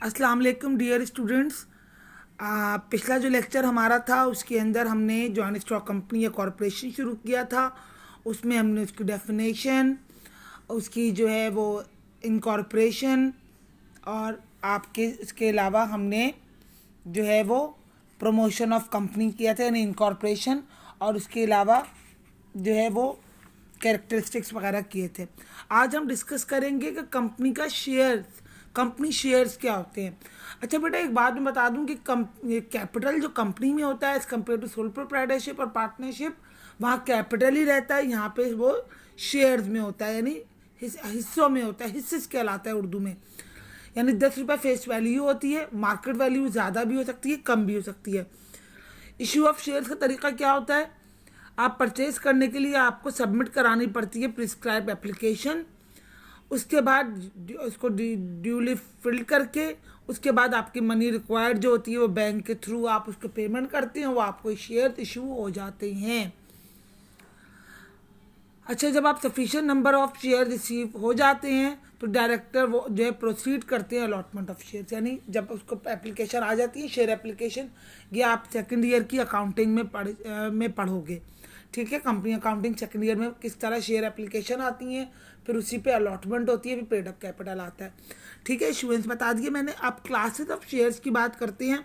अस्सलाम वालेकुम dear students. पिछला जो लेक्चर हमारा था उसके अंदर हमने जॉइंट स्टॉक कंपनी या कॉरपोरेशन शुरू किया था। उसमें हमने उसकी डेफिनेशन, उसकी जो है वो इनकॉर्पोरेशन और आपके इसके अलावा हमने जो है वो प्रमोशन ऑफ कंपनी किया था यानी इनकॉर्पोरेशन, और उसके अलावा जो है वो कैरेक्टरिस्टिक्स वगैरह किए थे। आज हम डिस्कस करेंगे कि कंपनी का शेयर्स, कंपनी शेयर्स क्या होते हैं। अच्छा बेटा, एक बात मैं बता दूं कि कैपिटल जो कंपनी में होता है as compare to sole proprietorship और पार्टनरशिप, वहाँ कैपिटल ही रहता है, यहाँ पे वो शेयर्स में होता है यानी हिस्सों में होता है, हिस्से कहलाता है उर्दू में। यानी 10 रुपये फेस वैल्यू होती है, मार्केट वैल्यू ज़्यादा भी हो सकती है, कम भी हो सकती है। इशू ऑफ शेयर्स का तरीका क्या होता है? आप परचेज करने के लिए आपको सबमिट करानी पड़ती है प्रिस्क्राइब एप्लीकेशन। उसके बाद उसको ड्यूली फिल करके उसके बाद आपकी मनी रिक्वायर्ड जो होती है वो बैंक के थ्रू आप उसको पेमेंट करते हैं, वो आपको शेयर इशू हो जाते हैं। अच्छा, जब आप sufficient number of share receive हो जाते हैं तो डायरेक्टर वो जो है प्रोसीड करते हैं अलॉटमेंट ऑफ शेयर्स। यानी जब उसको एप्लीकेशन आ जाती है शेयर एप्लीकेशन, ये आप सेकंड ईयर की अकाउंटिंग में पढ़ोगे, ठीक है। कंपनी अकाउंटिंग सेकंड ईयर में किस तरह शेयर एप्लीकेशन आती हैं, फिर उसी पे अलॉटमेंट होती है, फिर पेड अप कैपिटल आता है, ठीक है। इशुएंस बता दिए मैंने। अब क्लासेस ऑफ शेयर्स की बात करते हैं।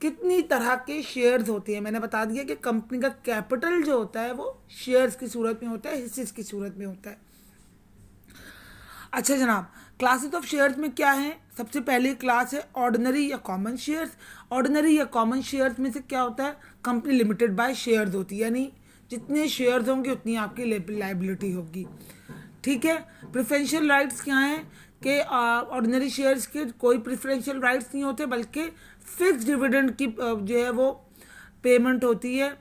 कितनी तरह के शेयर्स होते हैं मैंने बता दिया कि कंपनी का कैपिटल जो होता है वो शेयर्स की सूरत में होता है, हिस्से की सूरत में होता है। अच्छा जनाब, क्लासेस ऑफ शेयर्स में क्या है? सबसे पहली क्लास है ऑर्डिनरी या कॉमन शेयर्स। ऑर्डिनरी या कॉमन शेयर्स में से क्या होता है? कंपनी लिमिटेड बाय शेयर्स होती है, यानी जितने शेयर्स होंगे उतनी आपकी लाइबिलिटी होगी, ठीक है। प्रेफरेंशियल राइट्स क्या हैं कि ऑर्डिनरी शेयर्स के कोई प्रेफरेंशियल राइट्स नहीं होते, बल्कि फिक्स डिविडेंड की जो है वो पेमेंट होती है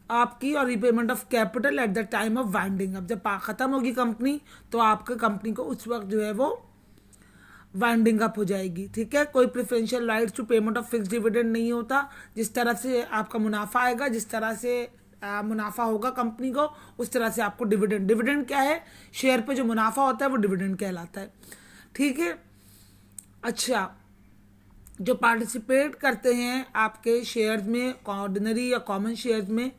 आपकी, और repayment of capital at the time of winding up. जब ख़त्म होगी कंपनी तो आपके कंपनी को उस वक्त जो है वो वाइंडिंग अप हो जाएगी, ठीक है। कोई preferential rights to payment of fix dividend नहीं होता। जिस तरह से आपका मुनाफा आएगा, जिस तरह से मुनाफा होगा कंपनी को, उस तरह से आपको डिविडेंड, डिविडेंड क्या है? शेयर पे जो मुनाफा होता है वो डिविडेंड कहलाता है, ठीक है। अच्छा, जो पार्टिसिपेट करते हैं आपके शेयर्स में, ऑर्डिनरी या कॉमन शेयर्स में,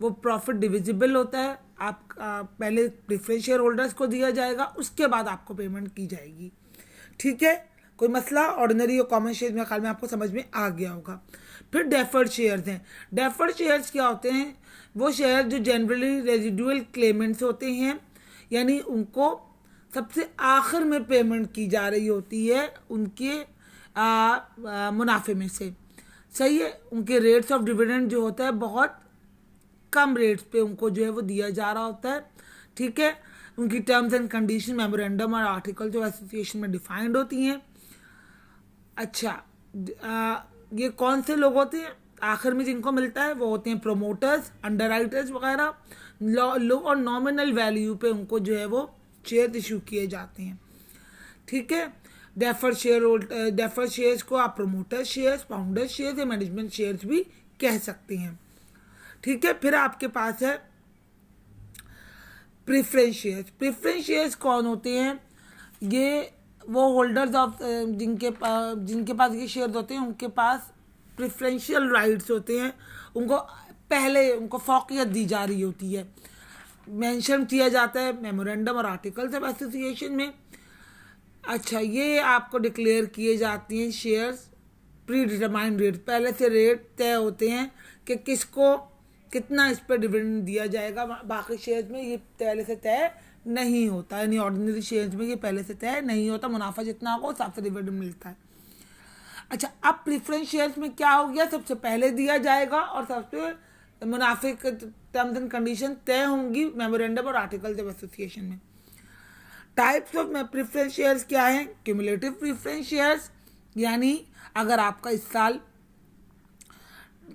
वो प्रॉफिट डिविजिबल होता है। आप पहले प्रेफरेंस शेयर होल्डर्स को दिया जाएगा, उसके बाद आपको पेमेंट की जाएगी, ठीक है। कोई मसला? ऑर्डिनरी और कॉमन शेयर्स में ख्याल में आपको समझ में आ गया होगा। फिर डेफर्ड शेयर्स हैं। डेफर्ड शेयर्स क्या होते हैं? वो शेयर जो जनरली रेजिडुअल क्लेमेंट्स होते हैं, यानी उनको सबसे आखिर में पेमेंट की जा रही होती है उनके मुनाफे में से, सही है। उनके रेट्स ऑफ डिविडेंड जो होता है बहुत कम रेट्स पे उनको जो है वो दिया जा रहा होता है, ठीक है। उनकी टर्म्स एंड कंडीशन मेमोरेंडम और आर्टिकल्स ऑफ एसोसिएशन में डिफाइंड होती हैं। अच्छा, ये कौन से लोग होते हैं आखिर में जिनको मिलता है? वो होते हैं प्रोमोटर्स, अंडरराइटर्स वगैरह। लो और नॉमिनल वैल्यू पे उनको जो है वो शेयर इशू किए जाते हैं, ठीक है। डेफर्ड शेयर्स को आप प्रोमोटर शेयर्स, फाउंडर शेयर्स या मैनेजमेंट शेयर्स भी कह सकते हैं, ठीक है। फिर आपके पास है प्रेफरेंस शेयर्स। प्रेफरेंस शेयर्स कौन होते हैं? ये वो होल्डर्स ऑफ जिनके पास ये शेयर्स होते हैं, उनके पास प्रेफरेंशियल राइट्स होते हैं। उनको पहले उनको फौकियत दी जा रही होती है, मेंशन किया जाता है मेमोरेंडम और आर्टिकल्स ऑफ एसोसिएशन में। अच्छा, ये आपको डिक्लेयर किए जाती हैं शेयर्स प्री डिटरमाइंड रेट, पहले से रेट तय होते हैं कि किसको कितना इस पर डिविडेंड दिया जाएगा। बाकी शेयर्स में ये पहले से तय नहीं होता, यानी ऑर्डिनरी शेयर्स में ये पहले से तय नहीं होता, मुनाफा जितना होगा उस हिसाब से डिविडेंड मिलता है। अच्छा, अब प्रेफरेंस शेयर्स में क्या हो गया? सबसे पहले दिया जाएगा और सबसे मुनाफे के टर्म्स एंड कंडीशन तय होंगी मेमोरेंडम और आर्टिकल्स ऑफ एसोसिएशन में। टाइप्स ऑफ प्रेफरेंस शेयर्स क्या हैं? क्यूमुलेटिव प्रेफरेंस शेयर्स, यानी अगर आपका इस साल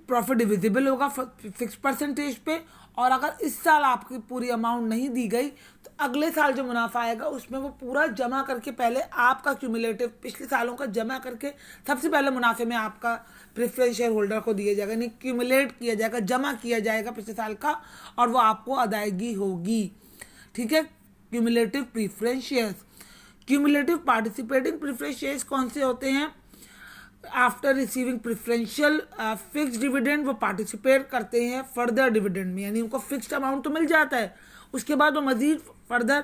प्रॉफिट डिविजिबल होगा फिक्स परसेंटेज पे, और अगर इस साल आपकी पूरी अमाउंट नहीं दी गई तो अगले साल जो मुनाफा आएगा उसमें वो पूरा जमा करके, पहले आपका क्यूमुलेटिव पिछले सालों का जमा करके सबसे पहले मुनाफे में आपका प्रेफरेंस शेयर होल्डर को दिया जाएगा, यानी क्यूमुलेट किया जाएगा, जमा किया जाएगा पिछले साल का, और वो आपको अदायगी होगी, ठीक है। Cumulative preference shares. Cumulative participating preference shares कौन से होते हैं? After receiving preferential fix dividend वो पार्टिसिपेट करते हैं फर्दर डिविडेंड में, यानी उनको फिक्स्ड अमाउंट तो मिल जाता है, उसके बाद वो मजीद फर्दर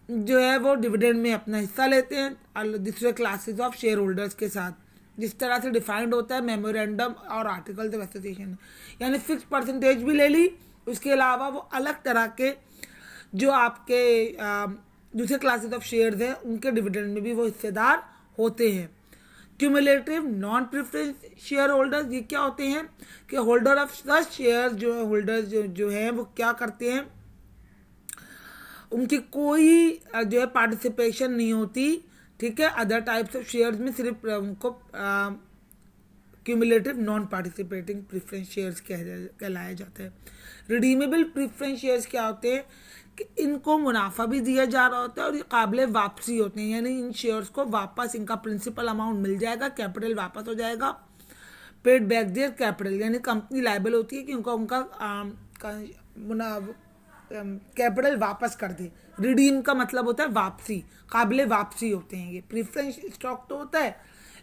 जो है वो डिविडेंड में अपना हिस्सा लेते हैं दूसरे क्लासेस ऑफ शेयर होल्डर्स के साथ, जिस तरह से डिफाइंड होता है मेमोरेंडम और आर्टिकल्स ऑफ एसोसिएशन। यानी फिक्स परसेंटेज भी ले ली, उसके अलावा वो अलग तरह के जो आपके दूसरे क्लासेस ऑफ शेयर्स हैं उनके डिविडेंड में भी वो हिस्सेदार होते हैं। Cumulative non preference share holders, ये क्या होते हैं कि होल्डर ऑफ सच शेयर जो है होल्डर्स जो हैं वो क्या करते हैं, उनकी कोई जो है पार्टिसिपेशन नहीं होती, ठीक है, अदर टाइप्स ऑफ शेयर्स में, सिर्फ उनको cumulative non participating preference shares कहलाया जाता है। रिडीमेबल प्रेफरेंस शेयर्स क्या होते हैं कि इनको मुनाफा भी दिया जा रहा होता है और ये काबिल वापसी होते हैं, यानी इन शेयर्स को वापस इनका प्रिंसिपल अमाउंट मिल जाएगा, कैपिटल वापस हो जाएगा, पेड बैक देयर कैपिटल, यानी कंपनी लायबल होती है कि उनका कैपिटल वापस कर दे। रिडीम का मतलब होता है वापसी, काबिल वापसी होते हैं ये। प्रेफरेंस स्टॉक तो होता है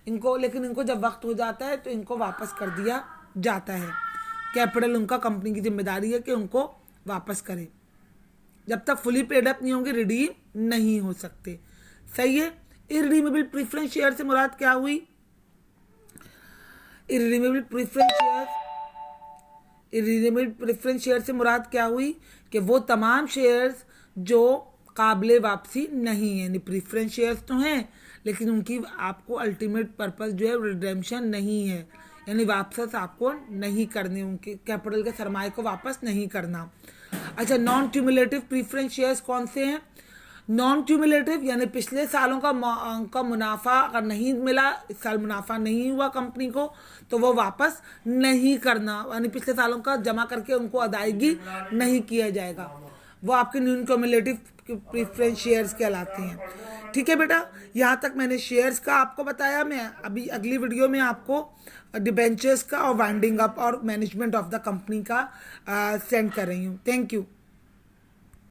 इनको, लेकिन इनको जब वक्त हो जाता है तो इनको वापस कर दिया जाता है, कैपिटल उनका कंपनी की जिम्मेदारी है कि उनको वापस करें, जब तक फुली पेड अप नहीं होंगे रिडीम नहीं हो सकते। सही है। इररिडीमेबल प्रेफरेंस शेयर से मुराद क्या हुई? इररिडीमेबल प्रेफरेंस शेयर से मुराद क्या हुई कि वो तमाम शेयर्स जो काबिल वापसी नहीं है, यानी प्रेफरेंस शेयर्स तो हैं लेकिन उनकी आपको अल्टीमेट पर्पस जो है रिडेम्पशन नहीं है, यानी वापस आपको नहीं करने, उनके कैपिटल के सरमाए को वापस नहीं करना। अच्छा, नॉन क्यूमुलेटिव प्रेफरेंस शेयर्स कौन से हैं? नॉन क्यूमुलेटिव यानी पिछले सालों का मुनाफा अगर नहीं मिला, इस साल मुनाफा नहीं हुआ कंपनी को, तो वो वापस नहीं करना, यानी पिछले सालों का जमा करके उनको अदायगी नहीं किया जाएगा, वो आपके नॉन क्यूमुलेटिव प्रेफरेंस शेयर्स कहलाते हैं। ठीक है बेटा, यहाँ तक मैंने शेयर्स का आपको बताया। मैं अभी अगली वीडियो में आपको डिबेंचर्स का और वाइंडिंग अप और मैनेजमेंट ऑफ द कंपनी का सेंड कर रही हूँ। Thank you.